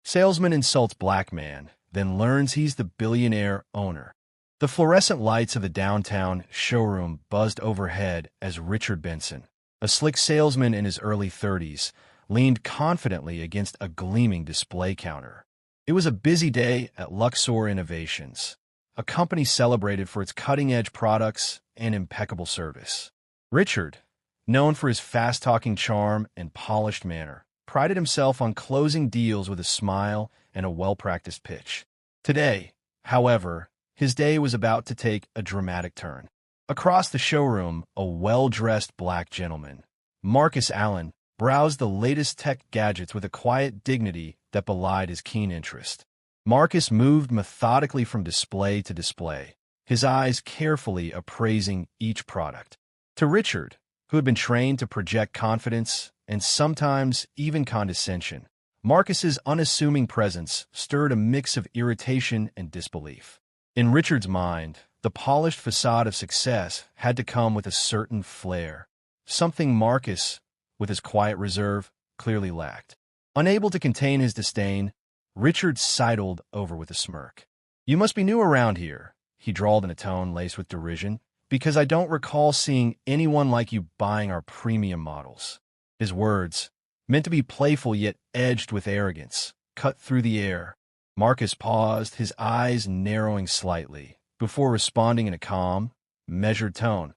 Salesman insults black man, then learns he's the billionaire owner. The fluorescent lights of the downtown showroom buzzed overhead as Richard Benson, a slick salesman in his early 30s, leaned confidently against a gleaming display counter. It was a busy day at Luxor Innovations, a company celebrated for its cutting-edge products and impeccable service. Richard, known for his fast-talking charm and polished manner, prided himself on closing deals with a smile and a well-practiced pitch. Today, however, his day was about to take a dramatic turn. Across the showroom, a well-dressed black gentleman, Marcus Allen, browsed the latest tech gadgets with a quiet dignity that belied his keen interest. Marcus moved methodically from display to display, his eyes carefully appraising each product. To Richard, who had been trained to project confidence and sometimes even condescension, Marcus's unassuming presence stirred a mix of irritation and disbelief. In Richard's mind, the polished facade of success had to come with a certain flair, something Marcus, with his quiet reserve, clearly lacked. Unable to contain his disdain, Richard sidled over with a smirk. "You must be new around here," he drawled in a tone laced with derision, "because I don't recall seeing anyone like you buying our premium models." His words, meant to be playful yet edged with arrogance, cut through the air. Marcus paused, his eyes narrowing slightly, before responding in a calm, measured tone.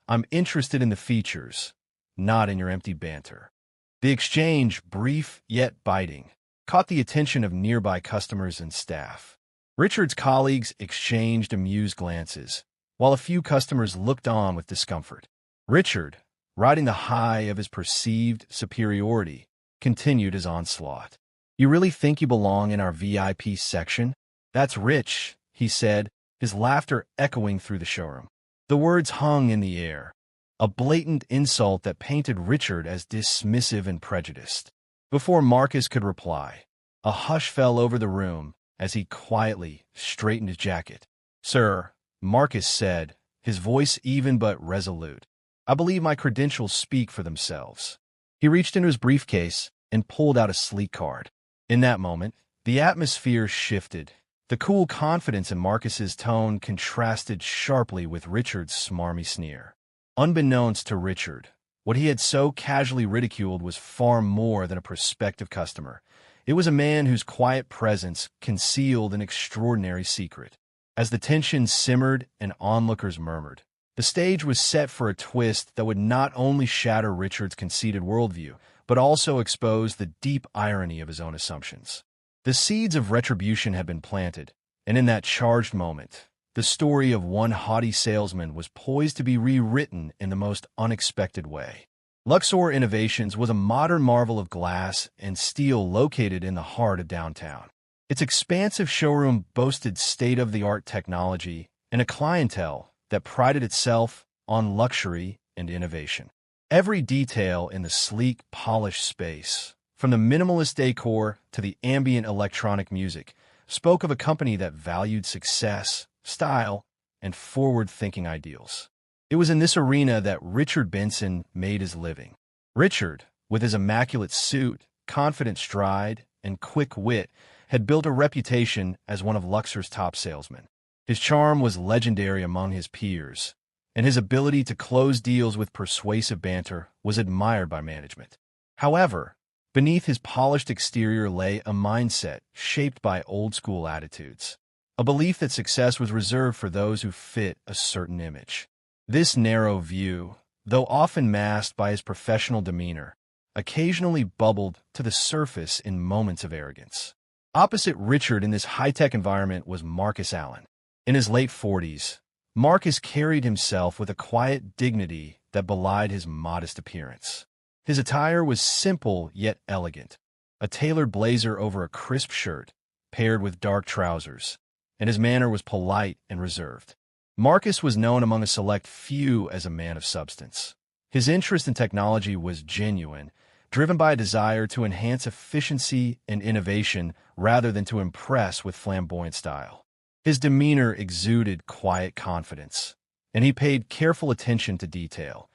"I'm interested in the features, not in your empty banter." The exchange, brief yet biting, caught the attention of nearby customers and staff. Richard's colleagues exchanged amused glances, while a few customers looked on with discomfort. Richard, riding the high of his perceived superiority, continued his onslaught. "You really think you belong in our VIP section? That's rich," he said, his laughter echoing through the showroom. The words hung in the air, a blatant insult that painted Richard as dismissive and prejudiced. Before Marcus could reply, a hush fell over the room as he quietly straightened his jacket. "Sir," Marcus said, his voice even but resolute, "I believe my credentials speak for themselves." He reached into his briefcase and pulled out a sleek card. In that moment, the atmosphere shifted. The cool confidence in Marcus's tone contrasted sharply with Richard's smarmy sneer. Unbeknownst to Richard, what he had so casually ridiculed was far more than a prospective customer. It was a man whose quiet presence concealed an extraordinary secret. As the tension simmered and onlookers murmured, the stage was set for a twist that would not only shatter Richard's conceited worldview, but also expose the deep irony of his own assumptions. The seeds of retribution had been planted, and in that charged moment, the story of one haughty salesman was poised to be rewritten in the most unexpected way. Luxor Innovations was a modern marvel of glass and steel located in the heart of downtown. Its expansive showroom boasted state-of-the-art technology and a clientele that prided itself on luxury and innovation. Every detail in the sleek, polished space, from the minimalist decor to the ambient electronic music, spoke of a company that valued success, style, and forward-thinking ideals. It was in this arena that Richard Benson made his living. Richard, with his immaculate suit, confident stride, and quick wit, had built a reputation as one of Luxor's top salesmen. His charm was legendary among his peers, and his ability to close deals with persuasive banter was admired by management. However, beneath his polished exterior lay a mindset shaped by old-school attitudes, a belief that success was reserved for those who fit a certain image. This narrow view, though often masked by his professional demeanor, occasionally bubbled to the surface in moments of arrogance. Opposite Richard in this high-tech environment was Marcus Allen. In his late 40s, Marcus carried himself with a quiet dignity that belied his modest appearance. His attire was simple yet elegant, a tailored blazer over a crisp shirt, paired with dark trousers, and his manner was polite and reserved. Marcus was known among a select few as a man of substance. His interest in technology was genuine, driven by a desire to enhance efficiency and innovation rather than to impress with flamboyant style. His demeanor exuded quiet confidence, and he paid careful attention to detail,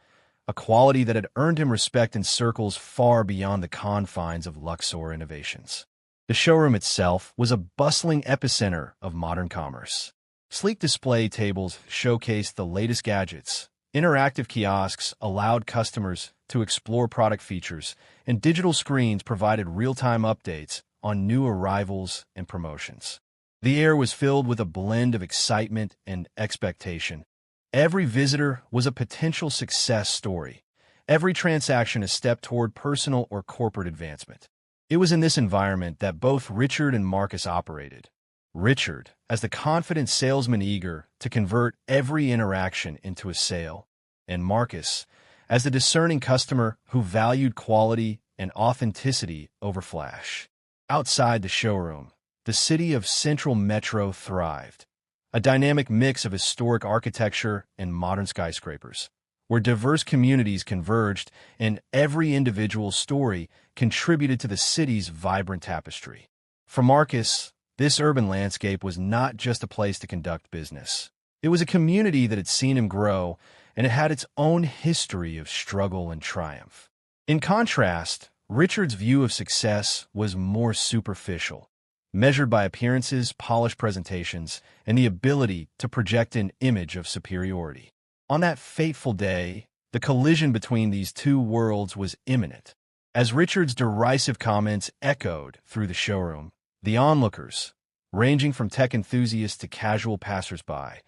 a quality that had earned him respect in circles far beyond the confines of Luxor Innovations. The showroom itself was a bustling epicenter of modern commerce. Sleek display tables showcased the latest gadgets. Interactive kiosks allowed customers to explore product features, and digital screens provided real-time updates on new arrivals and promotions. The air was filled with a blend of excitement and expectation. Every visitor was a potential success story, every transaction a step toward personal or corporate advancement. It was in this environment that both Richard and Marcus operated. Richard, as the confident salesman eager to convert every interaction into a sale, and Marcus, as the discerning customer who valued quality and authenticity over flash. Outside the showroom, the city of Central Metro thrived, a dynamic mix of historic architecture and modern skyscrapers, where diverse communities converged and every individual story contributed to the city's vibrant tapestry. For Marcus, this urban landscape was not just a place to conduct business. It was a community that had seen him grow, and it had its own history of struggle and triumph. In contrast, Richard's view of success was more superficial, measured by appearances, polished presentations, and the ability to project an image of superiority. On that fateful day, the collision between these two worlds was imminent. As Richard's derisive comments echoed through the showroom, the onlookers, ranging from tech enthusiasts to casual passersby,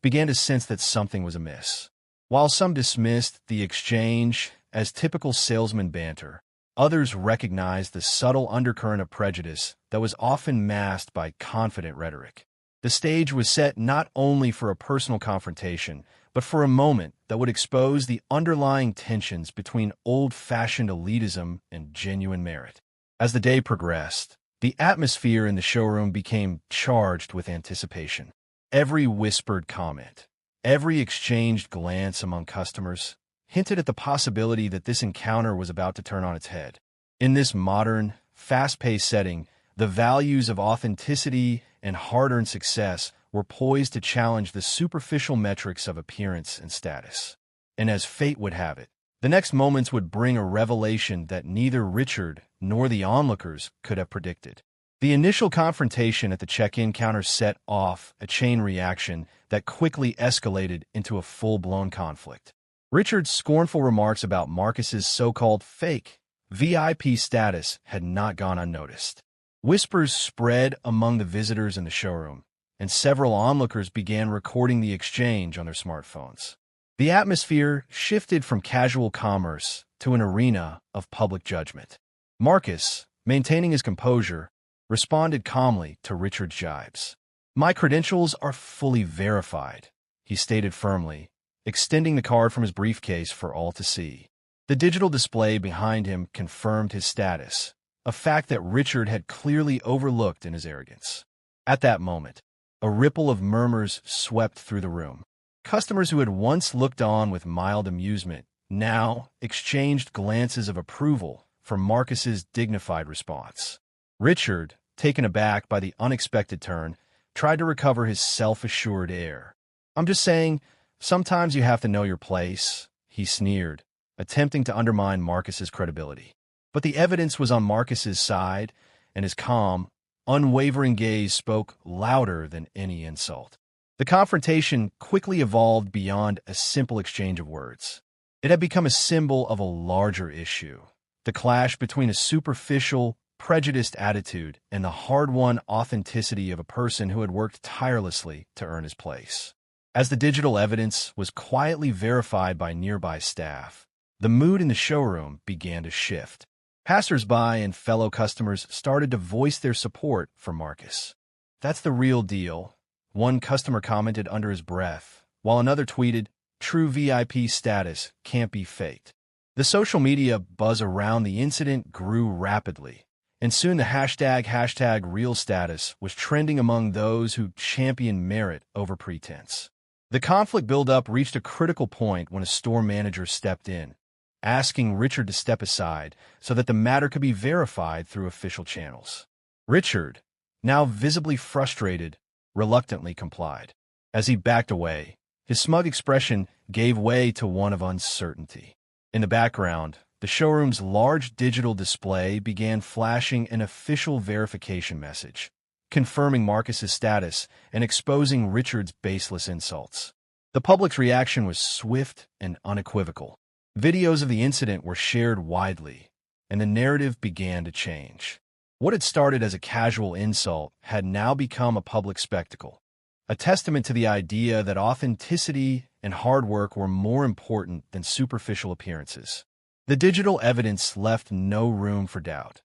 began to sense that something was amiss. While some dismissed the exchange as typical salesman banter, others recognized the subtle undercurrent of prejudice that was often masked by confident rhetoric. The stage was set not only for a personal confrontation, but for a moment that would expose the underlying tensions between old-fashioned elitism and genuine merit. As the day progressed, the atmosphere in the showroom became charged with anticipation. Every whispered comment, every exchanged glance among customers hinted at the possibility that this encounter was about to turn on its head. In this modern, fast-paced setting, the values of authenticity and hard-earned success were poised to challenge the superficial metrics of appearance and status. And as fate would have it, the next moments would bring a revelation that neither Richard nor the onlookers could have predicted. The initial confrontation at the check-in counter set off a chain reaction that quickly escalated into a full-blown conflict. Richard's scornful remarks about Marcus's so-called fake VIP status had not gone unnoticed. Whispers spread among the visitors in the showroom, and several onlookers began recording the exchange on their smartphones. The atmosphere shifted from casual commerce to an arena of public judgment. Marcus, maintaining his composure, responded calmly to Richard's jibes. "My credentials are fully verified," he stated firmly, extending the card from his briefcase for all to see. The digital display behind him confirmed his status, a fact that Richard had clearly overlooked in his arrogance. At that moment, a ripple of murmurs swept through the room. Customers who had once looked on with mild amusement now exchanged glances of approval for Marcus's dignified response. Richard, taken aback by the unexpected turn, tried to recover his self-assured air. "I'm just saying, sometimes you have to know your place," he sneered, attempting to undermine Marcus's credibility. But the evidence was on Marcus's side, and his calm, unwavering gaze spoke louder than any insult. The confrontation quickly evolved beyond a simple exchange of words. It had become a symbol of a larger issue, the clash between a superficial, prejudiced attitude and the hard-won authenticity of a person who had worked tirelessly to earn his place. As the digital evidence was quietly verified by nearby staff, the mood in the showroom began to shift. Passers-by and fellow customers started to voice their support for Marcus. "That's the real deal," one customer commented under his breath, while another tweeted, "True VIP status can't be faked." The social media buzz around the incident grew rapidly, and soon the hashtag real status was trending among those who championed merit over pretense. The conflict buildup reached a critical point when a store manager stepped in, asking Richard to step aside so that the matter could be verified through official channels. Richard, now visibly frustrated, reluctantly complied. As he backed away, his smug expression gave way to one of uncertainty. In the background, the showroom's large digital display began flashing an official verification message, confirming Marcus's status and exposing Richard's baseless insults. The public's reaction was swift and unequivocal. Videos of the incident were shared widely, and the narrative began to change. What had started as a casual insult had now become a public spectacle, a testament to the idea that authenticity and hard work were more important than superficial appearances. The digital evidence left no room for doubt.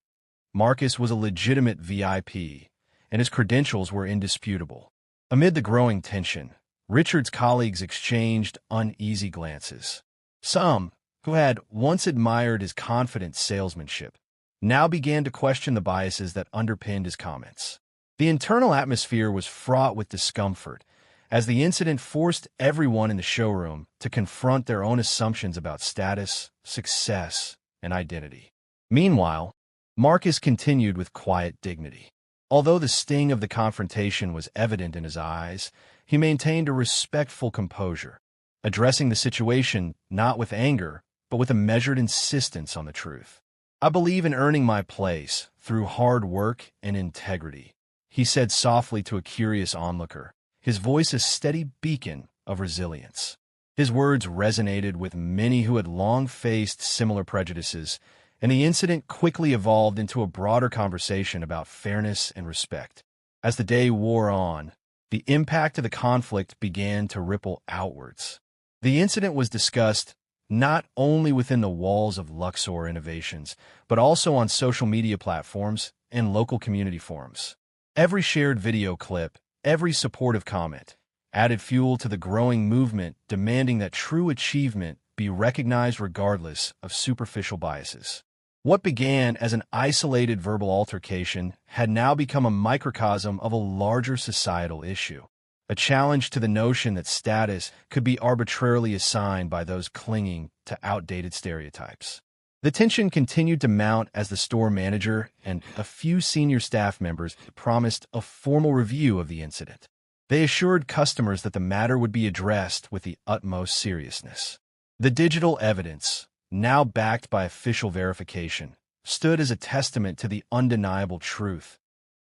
Marcus was a legitimate VIP, and his credentials were indisputable. Amid the growing tension, Richard's colleagues exchanged uneasy glances. Some, who had once admired his confident salesmanship, now began to question the biases that underpinned his comments. The internal atmosphere was fraught with discomfort, as the incident forced everyone in the showroom to confront their own assumptions about status, success, and identity. Meanwhile, Marcus continued with quiet dignity. Although the sting of the confrontation was evident in his eyes, he maintained a respectful composure, addressing the situation not with anger, but with a measured insistence on the truth. "I believe in earning my place through hard work and integrity," he said softly to a curious onlooker, his voice a steady beacon of resilience. His words resonated with many who had long faced similar prejudices, and the incident quickly evolved into a broader conversation about fairness and respect. As the day wore on, the impact of the conflict began to ripple outwards. The incident was discussed not only within the walls of Luxor Innovations, but also on social media platforms and local community forums. Every shared video clip, every supportive comment, added fuel to the growing movement demanding that true achievement be recognized regardless of superficial biases. What began as an isolated verbal altercation had now become a microcosm of a larger societal issue, a challenge to the notion that status could be arbitrarily assigned by those clinging to outdated stereotypes. The tension continued to mount as the store manager and a few senior staff members promised a formal review of the incident. They assured customers that the matter would be addressed with the utmost seriousness. The digital evidence, now backed by official verification, stood as a testament to the undeniable truth.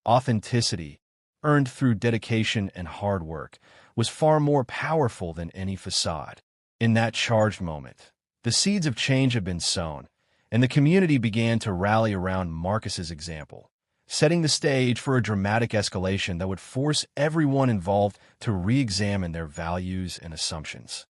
Authenticity, earned through dedication and hard work, was far more powerful than any facade. In that charged moment, the seeds of change had been sown, and the community began to rally around Marcus's example, setting the stage for a dramatic escalation that would force everyone involved to re-examine their values and assumptions.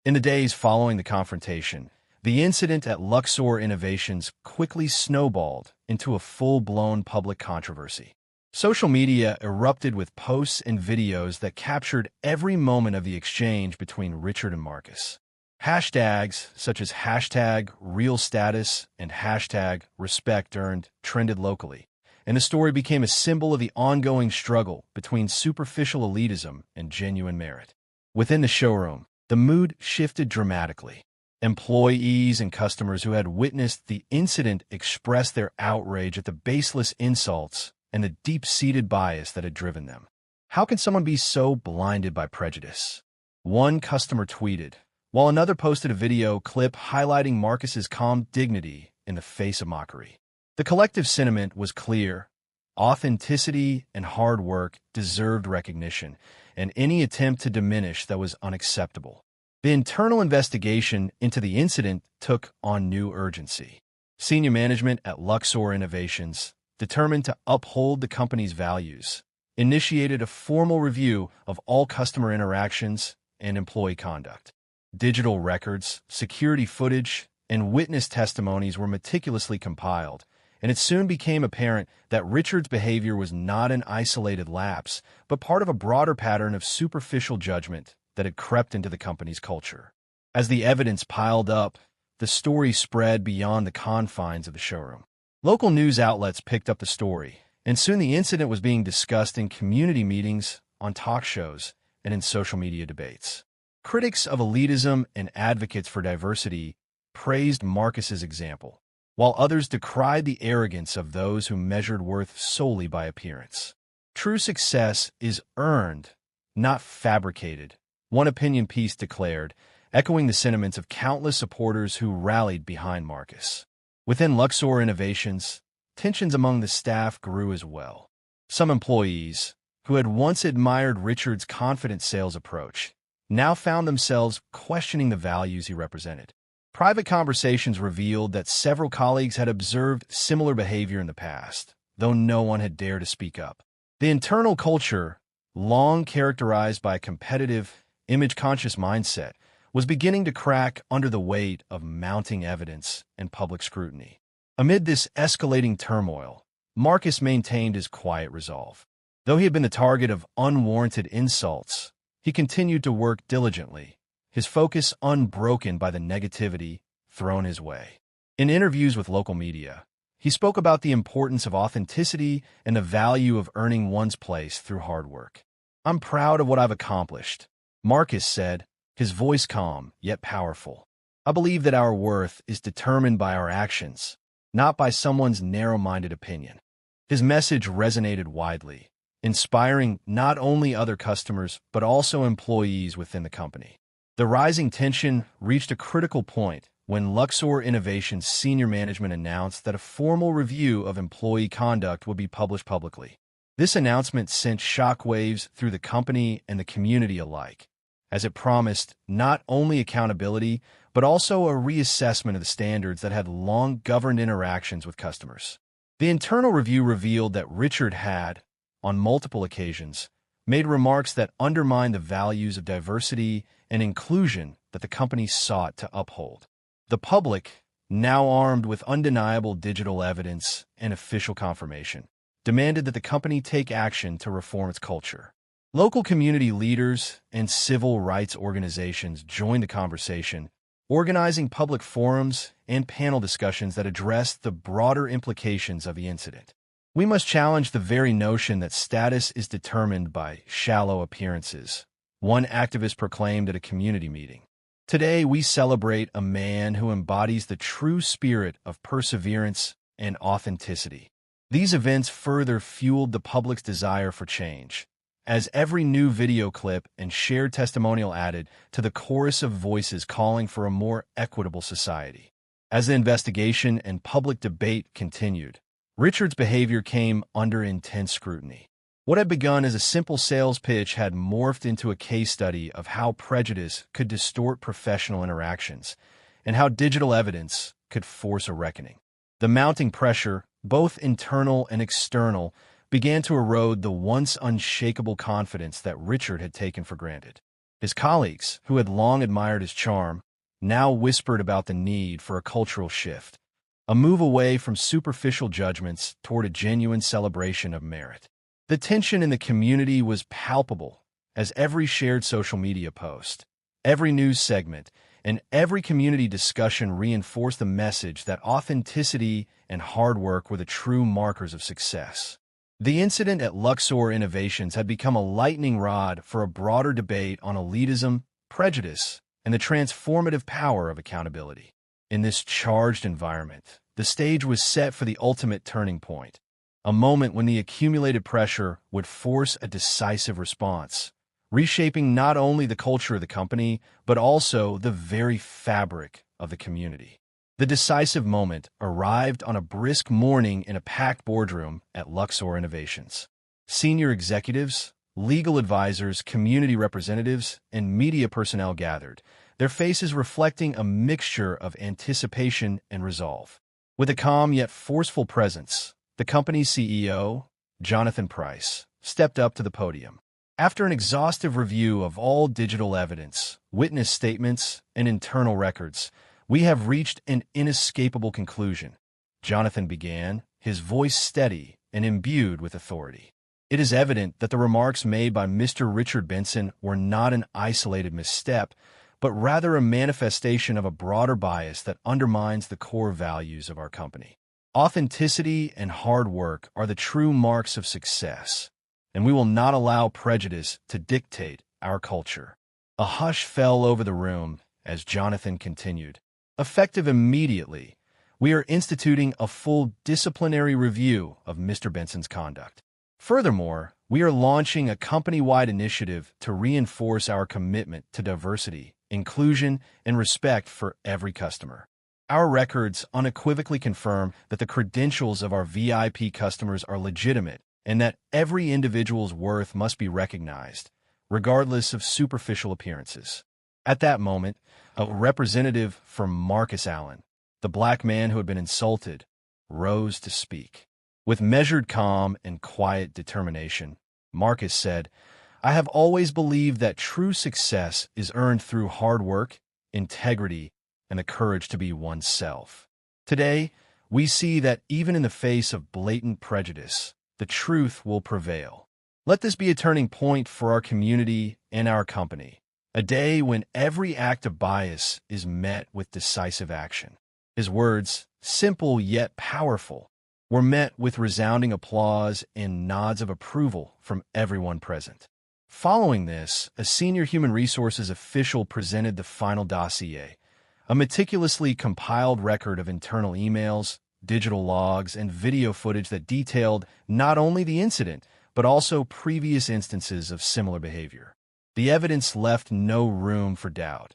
In the days following the confrontation, the incident at Luxor Innovations quickly snowballed into a full-blown public controversy. Social media erupted with posts and videos that captured every moment of the exchange between Richard and Marcus. Hashtags such as #RealStatus and #RespectEarned trended locally, and the story became a symbol of the ongoing struggle between superficial elitism and genuine merit. Within the showroom, the mood shifted dramatically. Employees and customers who had witnessed the incident expressed their outrage at the baseless insults and the deep-seated bias that had driven them. "How can someone be so blinded by prejudice?" one customer tweeted, while another posted a video clip highlighting Marcus's calm dignity in the face of mockery. The collective sentiment was clear. Authenticity and hard work deserved recognition, and any attempt to diminish that was unacceptable. The internal investigation into the incident took on new urgency. Senior management at Luxor Innovations, determined to uphold the company's values, initiated a formal review of all customer interactions and employee conduct. Digital records, security footage, and witness testimonies were meticulously compiled, and it soon became apparent that Richard's behavior was not an isolated lapse, but part of a broader pattern of superficial judgment that had crept into the company's culture. As the evidence piled up, the story spread beyond the confines of the showroom. Local news outlets picked up the story, and soon the incident was being discussed in community meetings, on talk shows, and in social media debates. Critics of elitism and advocates for diversity praised Marcus's example, while others decried the arrogance of those who measured worth solely by appearance. "True success is earned, not fabricated," one opinion piece declared, echoing the sentiments of countless supporters who rallied behind Marcus. Within Luxor Innovations, tensions among the staff grew as well. Some employees, who had once admired Richard's confident sales approach, now found themselves questioning the values he represented. Private conversations revealed that several colleagues had observed similar behavior in the past, though no one had dared to speak up. The internal culture, long characterized by a competitive, image-conscious mindset, was beginning to crack under the weight of mounting evidence and public scrutiny. Amid this escalating turmoil, Marcus maintained his quiet resolve. Though he had been the target of unwarranted insults, he continued to work diligently, his focus unbroken by the negativity thrown his way. In interviews with local media, he spoke about the importance of authenticity and the value of earning one's place through hard work. "I'm proud of what I've accomplished," Marcus said, his voice calm yet powerful. "I believe that our worth is determined by our actions, not by someone's narrow-minded opinion." His message resonated widely, inspiring not only other customers but also employees within the company. The rising tension reached a critical point when Luxor Innovations senior management announced that a formal review of employee conduct would be published publicly. This announcement sent shockwaves through the company and the community alike, as it promised not only accountability but also a reassessment of the standards that had long governed interactions with customers. The internal review revealed that Richard had, on multiple occasions, made remarks that undermined the values of diversity and inclusion that the company sought to uphold. The public, now armed with undeniable digital evidence and official confirmation, demanded that the company take action to reform its culture. Local community leaders and civil rights organizations joined the conversation, organizing public forums and panel discussions that addressed the broader implications of the incident. "We must challenge the very notion that status is determined by shallow appearances," one activist proclaimed at a community meeting. "Today we celebrate a man who embodies the true spirit of perseverance and authenticity." These events further fueled the public's desire for change, as every new video clip and shared testimonial added to the chorus of voices calling for a more equitable society. As the investigation and public debate continued, Richard's behavior came under intense scrutiny. What had begun as a simple sales pitch had morphed into a case study of how prejudice could distort professional interactions and how digital evidence could force a reckoning. The mounting pressure, both internal and external, began to erode the once unshakable confidence that Richard had taken for granted. His colleagues, who had long admired his charm, now whispered about the need for a cultural shift, a move away from superficial judgments toward a genuine celebration of merit. The tension in the community was palpable, as every shared social media post, every news segment, and every community discussion reinforced the message that authenticity and hard work were the true markers of success. The incident at Luxor Innovations had become a lightning rod for a broader debate on elitism, prejudice, and the transformative power of accountability. In this charged environment, the stage was set for the ultimate turning point, a moment when the accumulated pressure would force a decisive response, reshaping not only the culture of the company, but also the very fabric of the community. The decisive moment arrived on a brisk morning in a packed boardroom at Luxor Innovations. Senior executives, legal advisors, community representatives, and media personnel gathered, their faces reflecting a mixture of anticipation and resolve. With a calm yet forceful presence, the company's CEO, Jonathan Price, stepped up to the podium. After an exhaustive review of all digital evidence, witness statements, and internal records, "We have reached an inescapable conclusion," Jonathan began, his voice steady and imbued with authority. "It is evident that the remarks made by Mr. Richard Benson were not an isolated misstep, but rather a manifestation of a broader bias that undermines the core values of our company. Authenticity and hard work are the true marks of success, and we will not allow prejudice to dictate our culture." A hush fell over the room as Jonathan continued. "Effective immediately, we are instituting a full disciplinary review of Mr. Benson's conduct. Furthermore, we are launching a company-wide initiative to reinforce our commitment to diversity inclusion, and respect for every customer. Our records unequivocally confirm that the credentials of our VIP customers are legitimate and that every individual's worth must be recognized, regardless of superficial appearances. At that moment, a representative from Marcus Allen, the black man who had been insulted, rose to speak. With measured calm and quiet determination, Marcus said, "I have always believed that true success is earned through hard work, integrity, and the courage to be oneself. Today, we see that even in the face of blatant prejudice, the truth will prevail. Let this be a turning point for our community and our company, a day when every act of bias is met with decisive action." His words, simple yet powerful, were met with resounding applause and nods of approval from everyone present. Following this, a senior human resources official presented the final dossier, a meticulously compiled record of internal emails, digital logs, and video footage that detailed not only the incident, but also previous instances of similar behavior. The evidence left no room for doubt.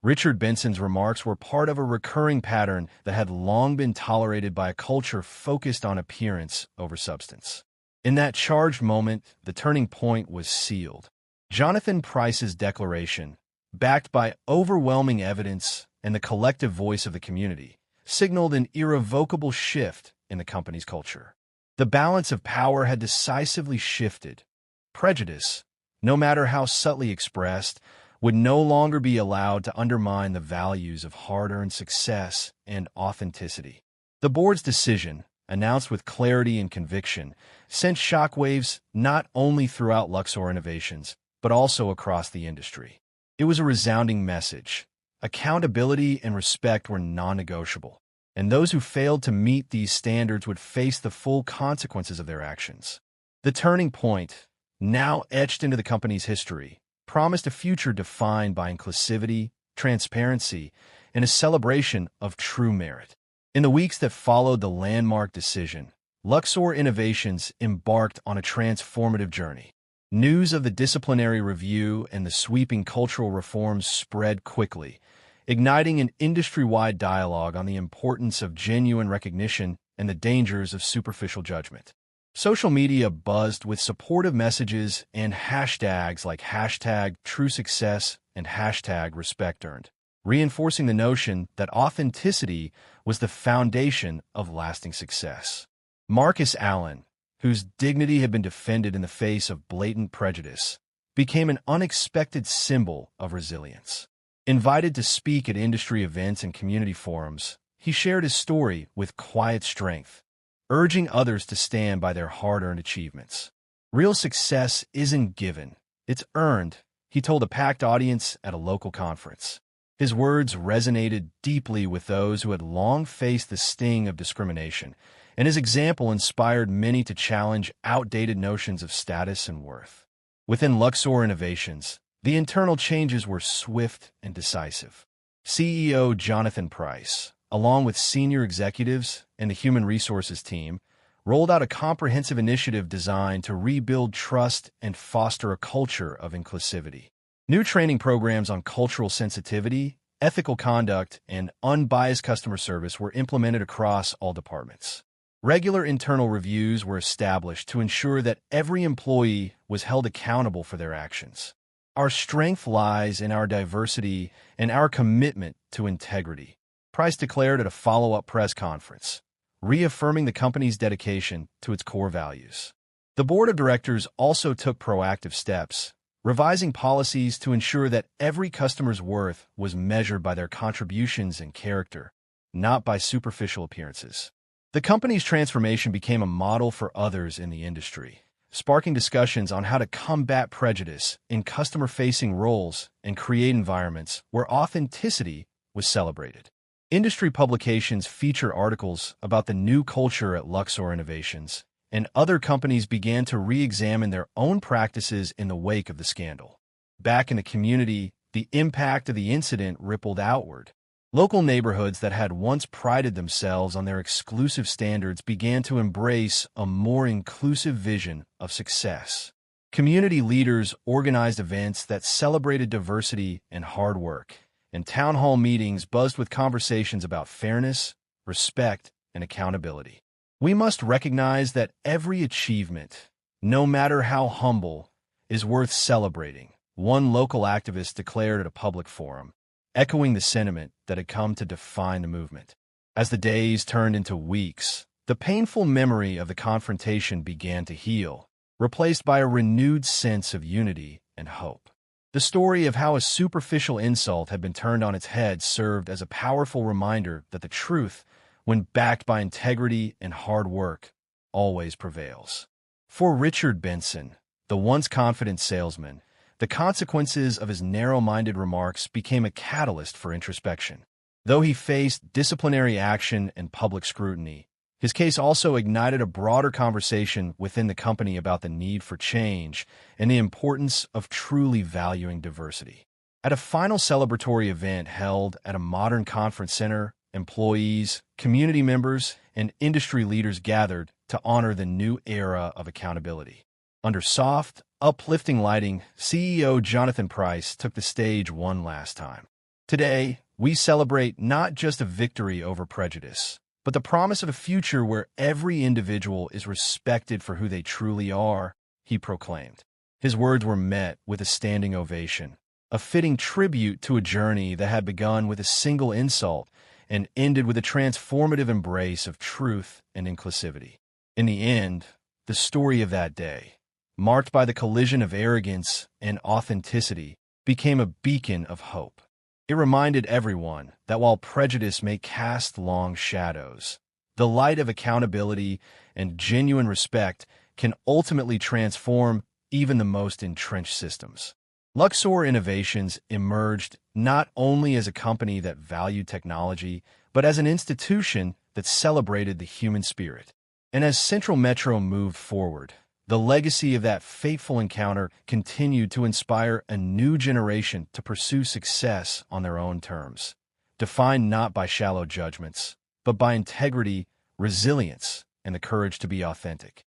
Richard Benson's remarks were part of a recurring pattern that had long been tolerated by a culture focused on appearance over substance. In that charged moment, the turning point was sealed. Jonathan Price's declaration, backed by overwhelming evidence and the collective voice of the community, signaled an irrevocable shift in the company's culture. The balance of power had decisively shifted. Prejudice, no matter how subtly expressed, would no longer be allowed to undermine the values of hard-earned success and authenticity. The board's decision, announced with clarity and conviction, sent shockwaves not only throughout Luxor Innovations, but also across the industry. It was a resounding message. Accountability and respect were non-negotiable, and those who failed to meet these standards would face the full consequences of their actions. The turning point, now etched into the company's history, promised a future defined by inclusivity, transparency, and a celebration of true merit. In the weeks that followed the landmark decision, Luxor Innovations embarked on a transformative journey. News of the disciplinary review and the sweeping cultural reforms spread quickly, igniting an industry-wide dialogue on the importance of genuine recognition and the dangers of superficial judgment. Social media buzzed with supportive messages and hashtags like #TrueSuccess and #RespectEarned, reinforcing the notion that authenticity was the foundation of lasting success. Marcus Allen, whose dignity had been defended in the face of blatant prejudice, became an unexpected symbol of resilience. Invited to speak at industry events and community forums, he shared his story with quiet strength, urging others to stand by their hard-earned achievements. Real success isn't given, it's earned, he told a packed audience at a local conference. His words resonated deeply with those who had long faced the sting of discrimination, and his example inspired many to challenge outdated notions of status and worth. Within Luxor Innovations, the internal changes were swift and decisive. CEO Jonathan Price, along with senior executives and the human resources team, rolled out a comprehensive initiative designed to rebuild trust and foster a culture of inclusivity. New training programs on cultural sensitivity, ethical conduct, and unbiased customer service were implemented across all departments. Regular internal reviews were established to ensure that every employee was held accountable for their actions. Our strength lies in our diversity and our commitment to integrity, Price declared at a follow-up press conference, reaffirming the company's dedication to its core values. The board of directors also took proactive steps, revising policies to ensure that every customer's worth was measured by their contributions and character, not by superficial appearances. The company's transformation became a model for others in the industry, sparking discussions on how to combat prejudice in customer-facing roles and create environments where authenticity was celebrated. Industry publications feature articles about the new culture at Luxor Innovations, and other companies began to re-examine their own practices in the wake of the scandal. Back in the community, the impact of the incident rippled outward. Local neighborhoods that had once prided themselves on their exclusive standards began to embrace a more inclusive vision of success. Community leaders organized events that celebrated diversity and hard work, and town hall meetings buzzed with conversations about fairness, respect, and accountability. We must recognize that every achievement, no matter how humble, is worth celebrating, one local activist declared at a public forum, echoing the sentiment that had come to define the movement. As the days turned into weeks, the painful memory of the confrontation began to heal, replaced by a renewed sense of unity and hope. The story of how a superficial insult had been turned on its head served as a powerful reminder that the truth, when backed by integrity and hard work, always prevails. For Richard Benson, the once confident salesman, the consequences of his narrow-minded remarks became a catalyst for introspection. Though he faced disciplinary action and public scrutiny, his case also ignited a broader conversation within the company about the need for change and the importance of truly valuing diversity. At a final celebratory event held at a modern conference center, employees, community members, and industry leaders gathered to honor the new era of accountability. Under soft, uplifting lighting, CEO Jonathan Price took the stage one last time. Today, we celebrate not just a victory over prejudice, but the promise of a future where every individual is respected for who they truly are, he proclaimed. His words were met with a standing ovation, a fitting tribute to a journey that had begun with a single insult and ended with a transformative embrace of truth and inclusivity. In the end, the story of that day, marked by the collision of arrogance and authenticity, became a beacon of hope. It reminded everyone that while prejudice may cast long shadows, the light of accountability and genuine respect can ultimately transform even the most entrenched systems. Luxor Innovations emerged not only as a company that valued technology, but as an institution that celebrated the human spirit. And as Central Metro moved forward, the legacy of that fateful encounter continued to inspire a new generation to pursue success on their own terms, defined not by shallow judgments, but by integrity, resilience, and the courage to be authentic.